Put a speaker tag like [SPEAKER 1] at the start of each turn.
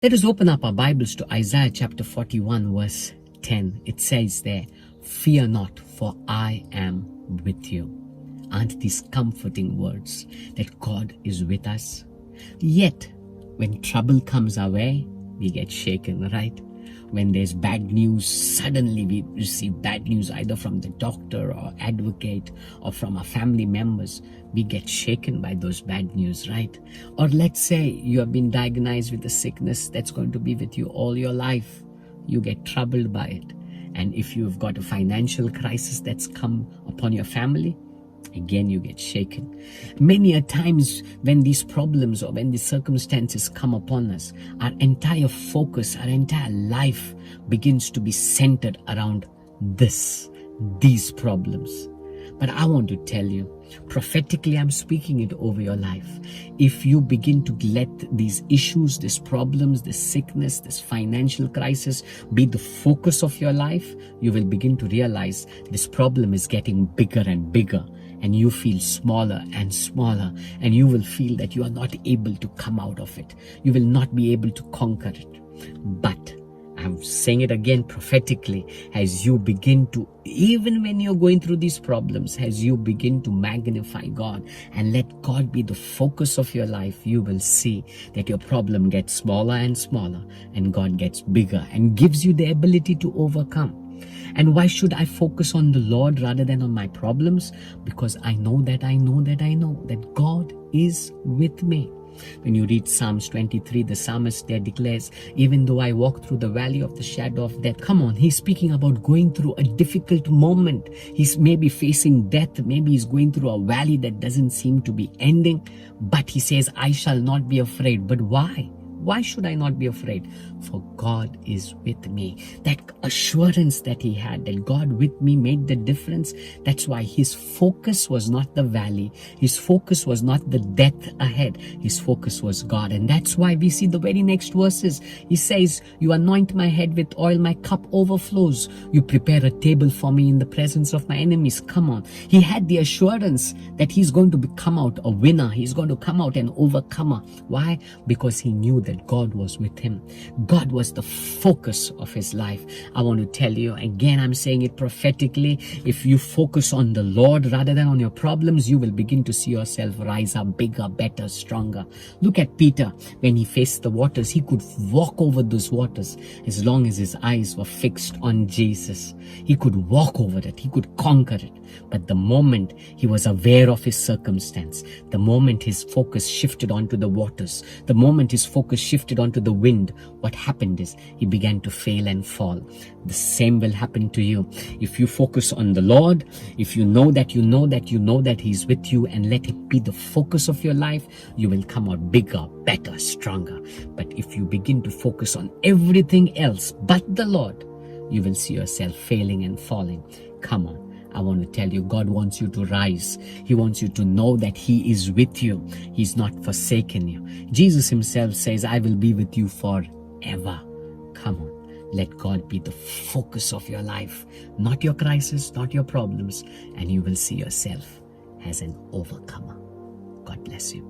[SPEAKER 1] Let us open up our Bibles to Isaiah chapter 41 verse 10. It says there, "Fear not, for I am with you." Aren't these comforting words that God is with us? Yet, when trouble comes our way, we get shaken, right? When there's bad news, suddenly we receive bad news either from the doctor or advocate or from our family members. We get shaken by those bad news, right? Or let's say you have been diagnosed with a sickness that's going to be with you all your life. You get troubled by it. And if you've got a financial crisis that's come upon your family, again you get shaken. Many a times when these problems or when these circumstances come upon us, our entire focus, our entire life begins to be centered around these problems. But I want to tell you, prophetically I'm speaking it over your life. If you begin to let these issues, these problems, this sickness, this financial crisis be the focus of your life, you will begin to realize this problem is getting bigger and bigger. And you feel smaller and smaller, and you will feel that you are not able to come out of it. You will not be able to conquer it. But I'm saying it again prophetically, as you begin to, even when you're going through these problems, as you begin to magnify God and let God be the focus of your life, you will see that your problem gets smaller and smaller, and God gets bigger and gives you the ability to overcome. And why should I focus on the Lord rather than on my problems? Because I know that God is with me. When you read Psalms 23, the psalmist there declares, even though I walk through the valley of the shadow of death. Come on, he's speaking about going through a difficult moment. He's maybe facing death. Maybe he's going through a valley that doesn't seem to be ending. But he says, I shall not be afraid. But why? Why should I not be afraid? For God is with me. That assurance that he had, that God with me made the difference. That's why his focus was not the valley. His focus was not the death ahead. His focus was God. And that's why we see the very next verses. He says, you anoint my head with oil, my cup overflows. You prepare a table for me in the presence of my enemies. Come on. He had the assurance that he's going to come out a winner. He's going to come out an overcomer. Why? Because he knew that God was with him. God was the focus of his life. I want to tell you, again, I'm saying it prophetically, if you focus on the Lord rather than on your problems, you will begin to see yourself rise up bigger, better, stronger. Look at Peter. When he faced the waters, he could walk over those waters as long as his eyes were fixed on Jesus. He could walk over it. He could conquer it. But the moment he was aware of his circumstance, the moment his focus shifted onto the waters, the moment his focus shifted onto the wind, what happened is he began to fail and fall. The same will happen to you. If you focus on the Lord, if you know that he's with you and let it be the focus of your life, you will come out bigger, better, stronger. But if you begin to focus on everything else but the Lord, you will see yourself failing and falling. Come on. I want to tell you, God wants you to rise. He wants you to know that he is with you. He's not forsaken you. Jesus himself says, I will be with you forever. Come on. Let God be the focus of your life, not your crisis, not your problems, and you will see yourself as an overcomer. God bless you.